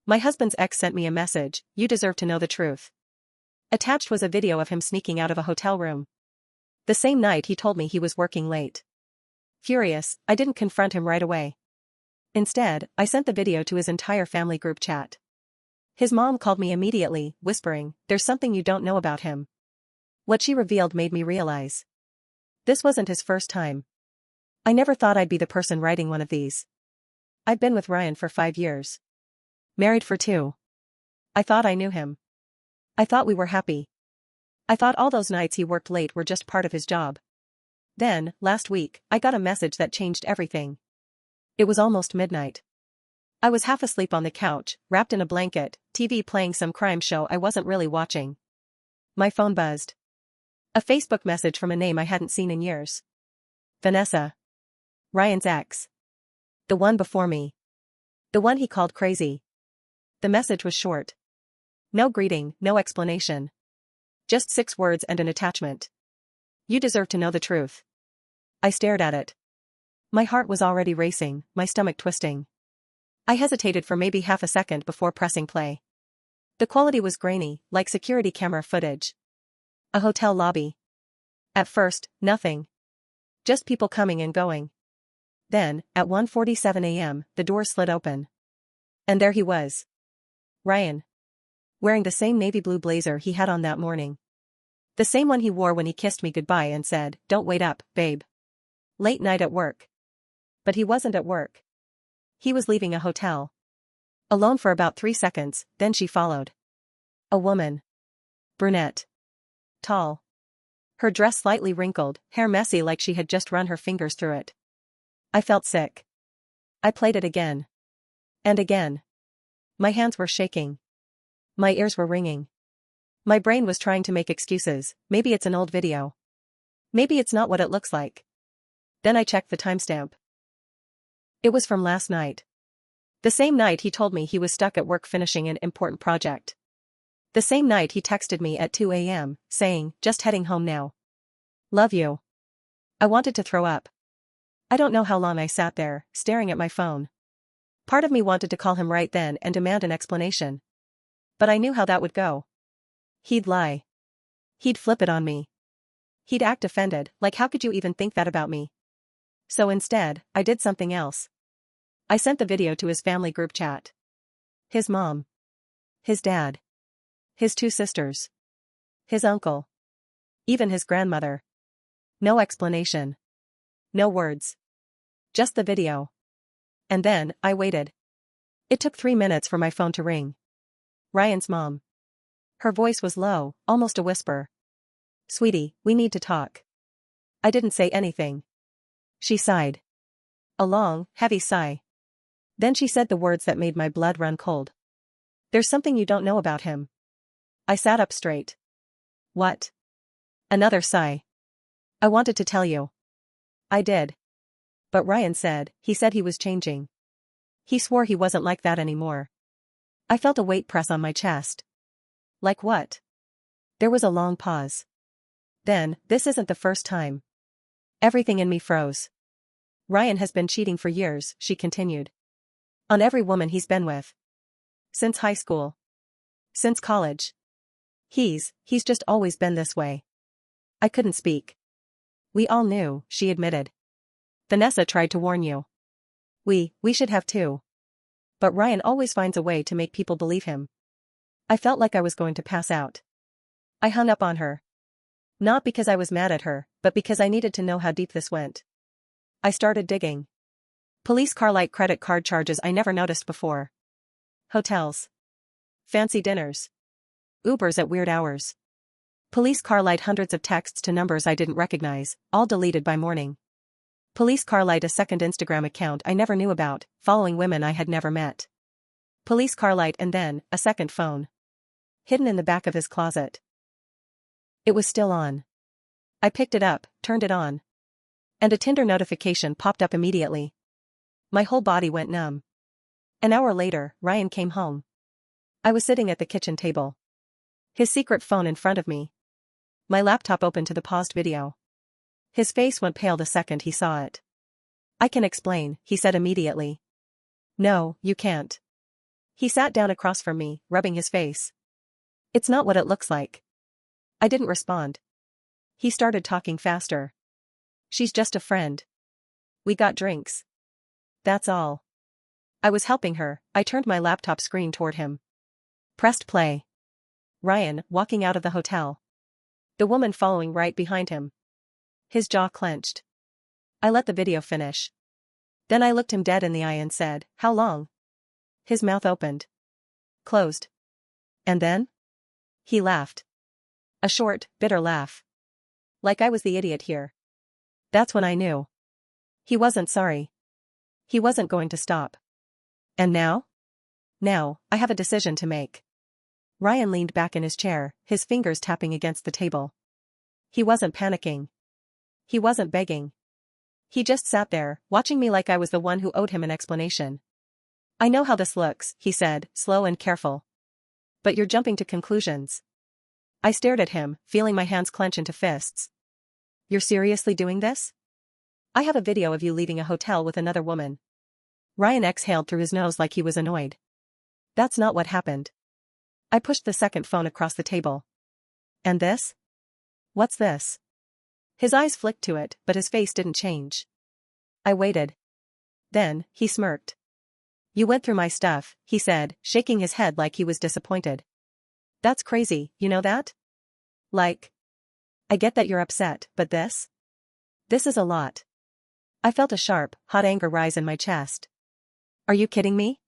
My husband's ex sent me a message, you deserve to know the truth. Attached was a video of him sneaking out of a hotel room. The same night he told me he was working late. Furious, I didn't confront him right away. Instead, I sent the video to his entire family group chat. His mom called me immediately, whispering, "There's something you don't know about him." What she revealed made me realize. This wasn't his first time. I never thought I'd be the person writing one of these. I'd been with Ryan for 5 years. Married for 2. I thought I knew him. I thought we were happy. I thought all those nights he worked late were just part of his job. Then, last week, I got a message that changed everything. It was almost midnight. I was half asleep on the couch, wrapped in a blanket, TV playing some crime show I wasn't really watching. My phone buzzed. A Facebook message from a name I hadn't seen in years. Vanessa. Ryan's ex. The one before me. The one he called crazy. The message was short. No greeting, no explanation. Just 6 words and an attachment. You deserve to know the truth. I stared at it. My heart was already racing, my stomach twisting. I hesitated for maybe half a second before pressing play. The quality was grainy, like security camera footage. A hotel lobby. At first, nothing. Just people coming and going. Then, at 1:47 a.m., the door slid open. And there he was. Ryan. Wearing the same navy blue blazer he had on that morning. The same one he wore when he kissed me goodbye and said, "Don't wait up, babe." Late night at work. But he wasn't at work. He was leaving a hotel. Alone for about 3 seconds, then she followed. A woman. Brunette. Tall. Her dress slightly wrinkled, hair messy like she had just run her fingers through it. I felt sick. I played it again. And again. My hands were shaking. My ears were ringing. My brain was trying to make excuses, maybe it's an old video. Maybe it's not what it looks like. Then I checked the timestamp. It was from last night. The same night he told me he was stuck at work finishing an important project. The same night he texted me at 2 a.m., saying, "Just heading home now. Love you." I wanted to throw up. I don't know how long I sat there, staring at my phone. Part of me wanted to call him right then and demand an explanation. But I knew how that would go. He'd lie. He'd flip it on me. He'd act offended, like how could you even think that about me? So instead, I did something else. I sent the video to his family group chat. His mom. His dad. His 2 sisters. His uncle. Even his grandmother. No explanation. No words. Just the video. And then, I waited. It took 3 minutes for my phone to ring. Ryan's mom. Her voice was low, almost a whisper. "Sweetie, we need to talk." I didn't say anything. She sighed. A long, heavy sigh. Then she said the words that made my blood run cold. "There's something you don't know about him." I sat up straight. "What?" Another sigh. "I wanted to tell you." I did. But Ryan said he was changing. He swore he wasn't like that anymore. I felt a weight press on my chest. Like what? There was a long pause. Then, "This isn't the first time." Everything in me froze. "Ryan has been cheating for years," she continued. "On every woman he's been with. Since high school. Since college. He's just always been this way." I couldn't speak. "We all knew," she admitted. "Vanessa tried to warn you. We should have too. But Ryan always finds a way to make people believe him." I felt like I was going to pass out. I hung up on her. Not because I was mad at her, but because I needed to know how deep this went. I started digging. Police car light credit card charges I never noticed before. Hotels. Fancy dinners. Ubers at weird hours. Police car light hundreds of texts to numbers I didn't recognize, all deleted by morning. Police car light a second Instagram account I never knew about, following women I had never met. Police car light and then, a second phone. Hidden in the back of his closet. It was still on. I picked it up, turned it on. And a Tinder notification popped up immediately. My whole body went numb. An hour later, Ryan came home. I was sitting at the kitchen table. His secret phone in front of me. My laptop open to the paused video. His face went pale the second he saw it. "I can explain," he said immediately. "No, you can't." He sat down across from me, rubbing his face. It's not what it looks like. I didn't respond. He started talking faster. She's just a friend. We got drinks. That's all. I was helping her. I turned my laptop screen toward him. Pressed play. Ryan, walking out of the hotel. The woman following right behind him. His jaw clenched. I let the video finish. Then I looked him dead in the eye and said, "How long?" His mouth opened. Closed. And then? He laughed. A short, bitter laugh. Like I was the idiot here. That's when I knew. He wasn't sorry. He wasn't going to stop. And now? Now, I have a decision to make. Ryan leaned back in his chair, his fingers tapping against the table. He wasn't panicking. He wasn't begging. He just sat there, watching me like I was the one who owed him an explanation. I know how this looks, he said, slow and careful. But you're jumping to conclusions. I stared at him, feeling my hands clench into fists. You're seriously doing this? I have a video of you leaving a hotel with another woman. Ryan exhaled through his nose like he was annoyed. That's not what happened. I pushed the second phone across the table. And this? What's this? His eyes flicked to it, but his face didn't change. I waited. Then, he smirked. You went through my stuff, he said, shaking his head like he was disappointed. That's crazy, you know that? Like. I get that you're upset, but this? This is a lot. I felt a sharp, hot anger rise in my chest. Are you kidding me?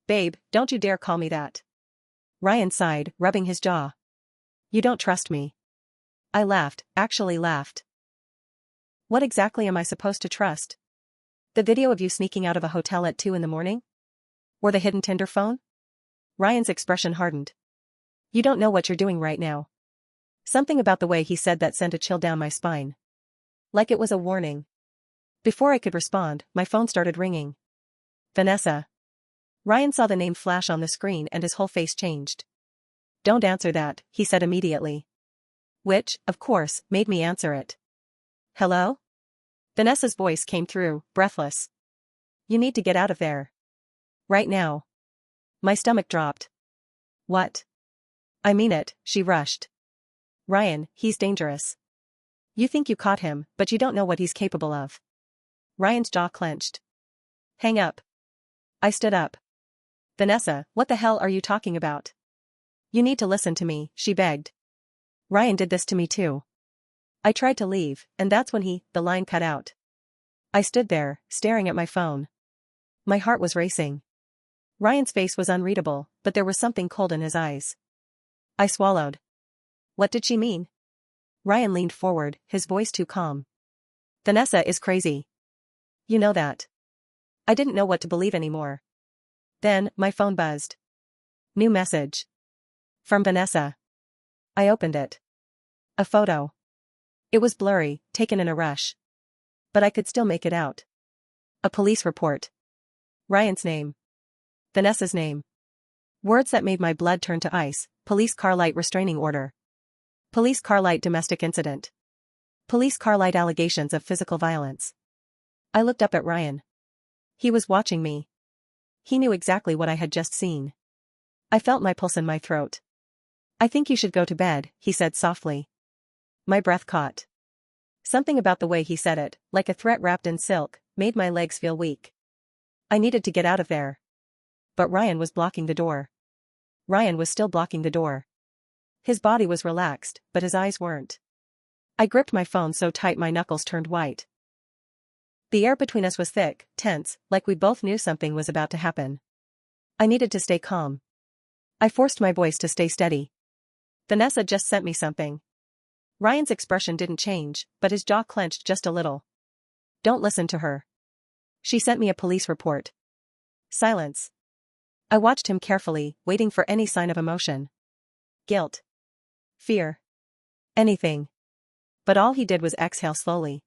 Babe, don't you dare call me that. Ryan sighed, rubbing his jaw. You don't trust me. I laughed, actually laughed. What exactly am I supposed to trust? The video of you sneaking out of a hotel at 2 in the morning? Or the hidden Tinder phone? Ryan's expression hardened. You don't know what you're doing right now. Something about the way he said that sent a chill down my spine. Like it was a warning. Before I could respond, my phone started ringing. Vanessa. Ryan saw the name flash on the screen and his whole face changed. Don't answer that, he said immediately. Which, of course, made me answer it. Hello? Vanessa's voice came through, breathless. You need to get out of there. Right now. My stomach dropped. What? I mean it, she rushed. Ryan, he's dangerous. You think you caught him, but you don't know what he's capable of. Ryan's jaw clenched. Hang up. I stood up. Vanessa, what the hell are you talking about? You need to listen to me, she begged. Ryan did this to me too. I tried to leave, and that's when the line cut out. I stood there, staring at my phone. My heart was racing. Ryan's face was unreadable, but there was something cold in his eyes. I swallowed. What did she mean? Ryan leaned forward, his voice too calm. Vanessa is crazy. You know that. I didn't know what to believe anymore. Then, my phone buzzed. New message. From Vanessa. I opened it. A photo. It was blurry, taken in a rush. But I could still make it out. A police report. Ryan's name. Vanessa's name. Words that made my blood turn to ice. Police car light restraining order. Police car light domestic incident. Police car light allegations of physical violence. I looked up at Ryan. He was watching me. He knew exactly what I had just seen. I felt my pulse in my throat. I think you should go to bed, he said softly. My breath caught. Something about the way he said it, like a threat wrapped in silk, made my legs feel weak. I needed to get out of there. But Ryan was blocking the door. Ryan was still blocking the door. His body was relaxed, but his eyes weren't. I gripped my phone so tight my knuckles turned white. The air between us was thick, tense, like we both knew something was about to happen. I needed to stay calm. I forced my voice to stay steady. Vanessa just sent me something. Ryan's expression didn't change, but his jaw clenched just a little. Don't listen to her. She sent me a police report. Silence. I watched him carefully, waiting for any sign of emotion. Guilt. Fear. Anything. But all he did was exhale slowly.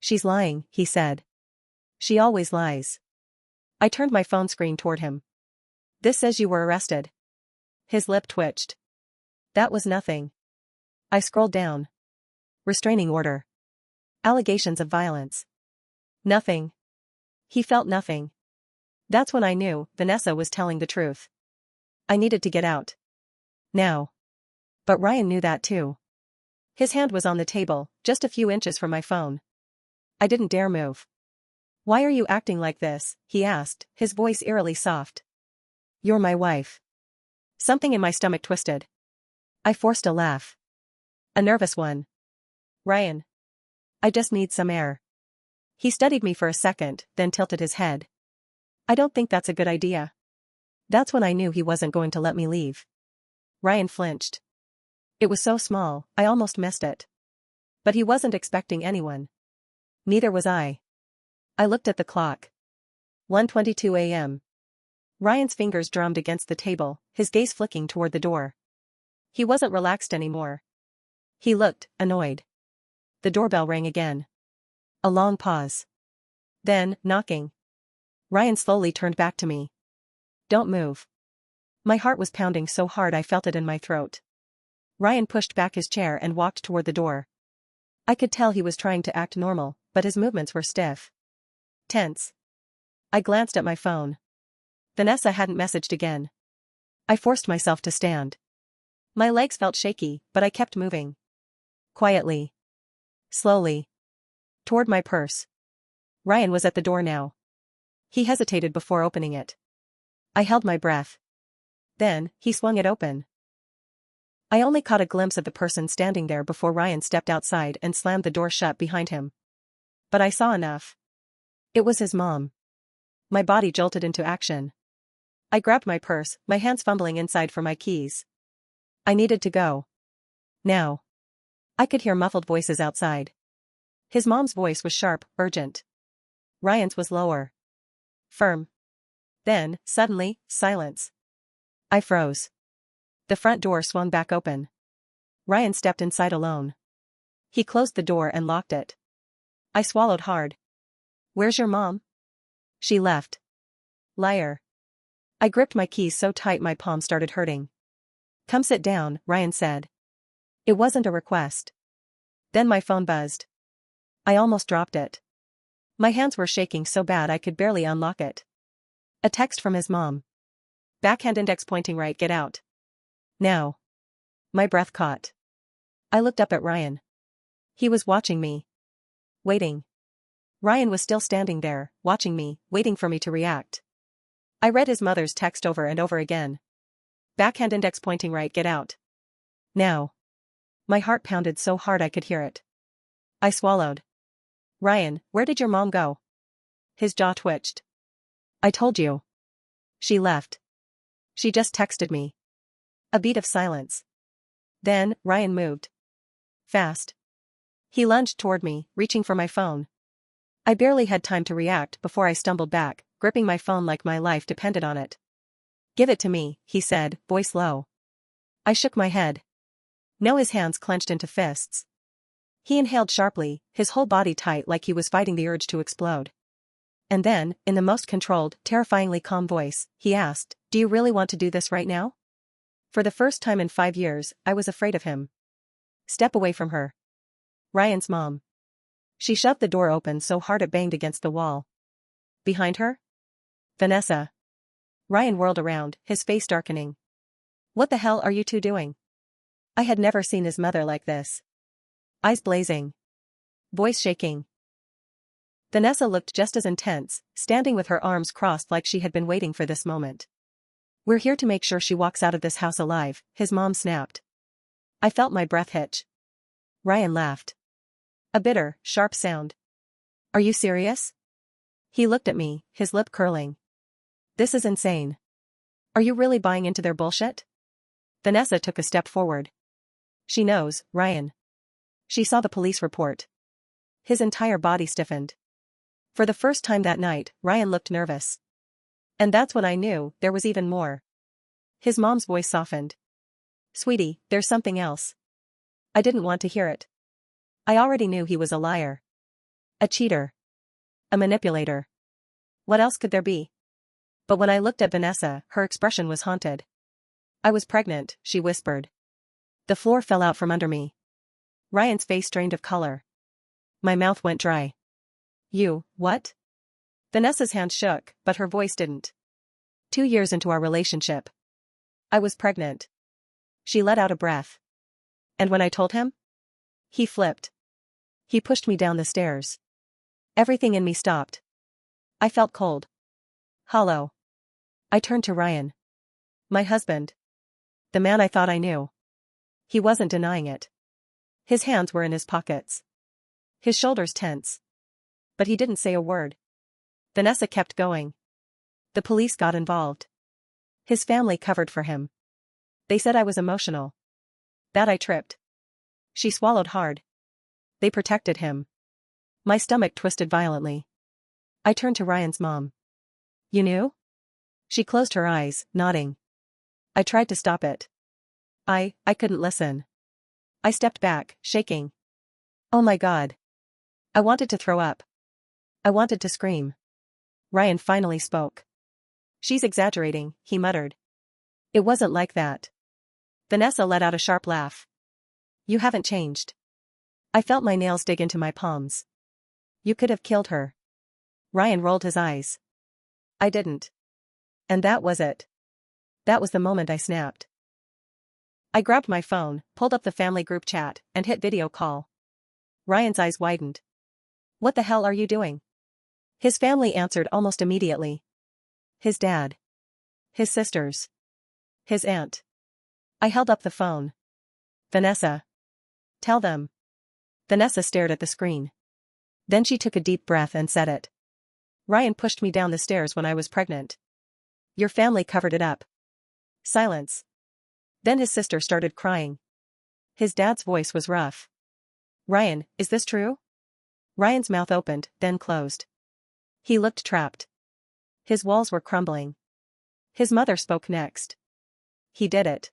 She's lying, he said. She always lies. I turned my phone screen toward him. This says you were arrested. His lip twitched. That was nothing. I scrolled down. Restraining order. Allegations of violence. Nothing. He felt nothing. That's when I knew Vanessa was telling the truth. I needed to get out. Now. But Ryan knew that too. His hand was on the table, just a few inches from my phone. I didn't dare move. Why are you acting like this? He asked, his voice eerily soft. You're my wife. Something in my stomach twisted. I forced a laugh. A nervous one. Ryan. I just need some air. He studied me for a second, then tilted his head. I don't think that's a good idea. That's when I knew he wasn't going to let me leave. Ryan flinched. It was so small, I almost missed it. But he wasn't expecting anyone. Neither was I. I looked at the clock. 1:22 a.m. Ryan's fingers drummed against the table, his gaze flicking toward the door. He wasn't relaxed anymore. He looked annoyed. The doorbell rang again. A long pause. Then, knocking. Ryan slowly turned back to me. Don't move. My heart was pounding so hard I felt it in my throat. Ryan pushed back his chair and walked toward the door. I could tell he was trying to act normal, but his movements were stiff. Tense. I glanced at my phone. Vanessa hadn't messaged again. I forced myself to stand. My legs felt shaky, but I kept moving. Quietly. Slowly. Toward my purse. Ryan was at the door now. He hesitated before opening it. I held my breath. Then, he swung it open. I only caught a glimpse of the person standing there before Ryan stepped outside and slammed the door shut behind him. But I saw enough. It was his mom. My body jolted into action. I grabbed my purse, my hands fumbling inside for my keys. I needed to go. Now. I could hear muffled voices outside. His mom's voice was sharp, urgent. Ryan's was lower. Firm. Then, suddenly, silence. I froze. The front door swung back open. Ryan stepped inside alone. He closed the door and locked it. I swallowed hard. Where's your mom? She left. Liar. I gripped my keys so tight my palm started hurting. Come sit down, Ryan said. It wasn't a request. Then my phone buzzed. I almost dropped it. My hands were shaking so bad I could barely unlock it. A text from his mom. Backhand index pointing right, get out. Now. My breath caught. I looked up at Ryan. He was watching me. Waiting. Ryan was still standing there, watching me, waiting for me to react. I read his mother's text over and over again. Backhand index pointing right, get out. Now. My heart pounded so hard I could hear it. I swallowed. Ryan, where did your mom go? His jaw twitched. I told you. She left. She just texted me. A beat of silence. Then, Ryan moved. Fast. He lunged toward me, reaching for my phone. I barely had time to react before I stumbled back, gripping my phone like my life depended on it. Give it to me, he said, voice low. I shook my head. No, his hands clenched into fists. He inhaled sharply, his whole body tight like he was fighting the urge to explode. And then, in the most controlled, terrifyingly calm voice, he asked, do you really want to do this right now? For the first time in 5 years, I was afraid of him. Step away from her. Ryan's mom. She shoved the door open so hard it banged against the wall. Behind her? Vanessa. Ryan whirled around, his face darkening. What the hell are you two doing? I had never seen his mother like this. Eyes blazing. Voice shaking. Vanessa looked just as intense, standing with her arms crossed like she had been waiting for this moment. We're here to make sure she walks out of this house alive, his mom snapped. I felt my breath hitch. Ryan laughed. A bitter, sharp sound. Are you serious? He looked at me, his lip curling. This is insane. Are you really buying into their bullshit? Vanessa took a step forward. She knows, Ryan. She saw the police report. His entire body stiffened. For the first time that night, Ryan looked nervous. And that's when I knew there was even more. His mom's voice softened. Sweetie, there's something else. I didn't want to hear it. I already knew he was a liar. A cheater. A manipulator. What else could there be? But when I looked at Vanessa, her expression was haunted. I was pregnant, she whispered. The floor fell out from under me. Ryan's face drained of color. My mouth went dry. You, what? Vanessa's hand shook, but her voice didn't. 2 years into our relationship. I was pregnant. She let out a breath. And when I told him? He flipped. He pushed me down the stairs. Everything in me stopped. I felt cold. Hollow. I turned to Ryan. My husband. The man I thought I knew. He wasn't denying it. His hands were in his pockets. His shoulders tense. But he didn't say a word. Vanessa kept going. The police got involved. His family covered for him. They said I was emotional. That I tripped. She swallowed hard. They protected him. My stomach twisted violently. I turned to Ryan's mom. You knew? She closed her eyes, nodding. I tried to stop it. I couldn't listen. I stepped back, shaking. Oh my God. I wanted to throw up. I wanted to scream. Ryan finally spoke. She's exaggerating, he muttered. It wasn't like that. Vanessa let out a sharp laugh. You haven't changed. I felt my nails dig into my palms. You could have killed her. Ryan rolled his eyes. I didn't. And that was it. That was the moment I snapped. I grabbed my phone, pulled up the family group chat, and hit video call. Ryan's eyes widened. What the hell are you doing? His family answered almost immediately. His dad. His sisters. His aunt. I held up the phone. Vanessa. Tell them. Vanessa stared at the screen. Then she took a deep breath and said it. Ryan pushed me down the stairs when I was pregnant. Your family covered it up. Silence. Then his sister started crying. His dad's voice was rough. Ryan, is this true? Ryan's mouth opened, then closed. He looked trapped. His walls were crumbling. His mother spoke next. He did it.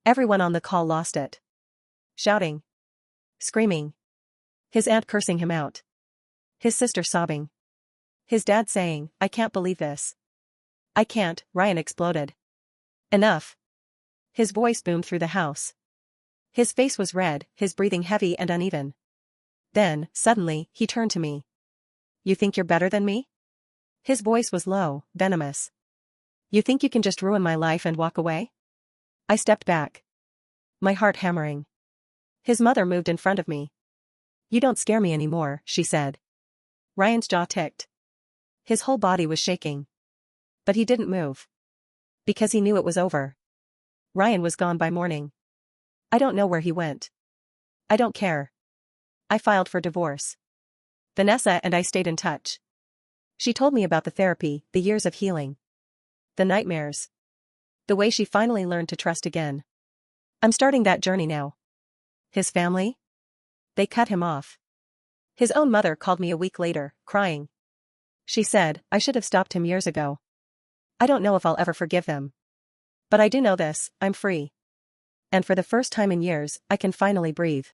Everyone on the call lost it. Shouting. Screaming. His aunt cursing him out. His sister sobbing. His dad saying, I can't believe this. I can't, Ryan exploded. Enough. His voice boomed through the house. His face was red, his breathing heavy and uneven. Then, suddenly, he turned to me. You think you're better than me? His voice was low, venomous. You think you can just ruin my life and walk away? I stepped back. My heart hammering. His mother moved in front of me. You don't scare me anymore, she said. Ryan's jaw ticked. His whole body was shaking. But he didn't move. Because he knew it was over. Ryan was gone by morning. I don't know where he went. I don't care. I filed for divorce. Vanessa and I stayed in touch. She told me about the therapy, the years of healing. The nightmares. The way she finally learned to trust again. I'm starting that journey now. His family? They cut him off. His own mother called me a week later, crying. She said, I should have stopped him years ago. I don't know if I'll ever forgive them. But I do know this, I'm free. And for the first time in years, I can finally breathe.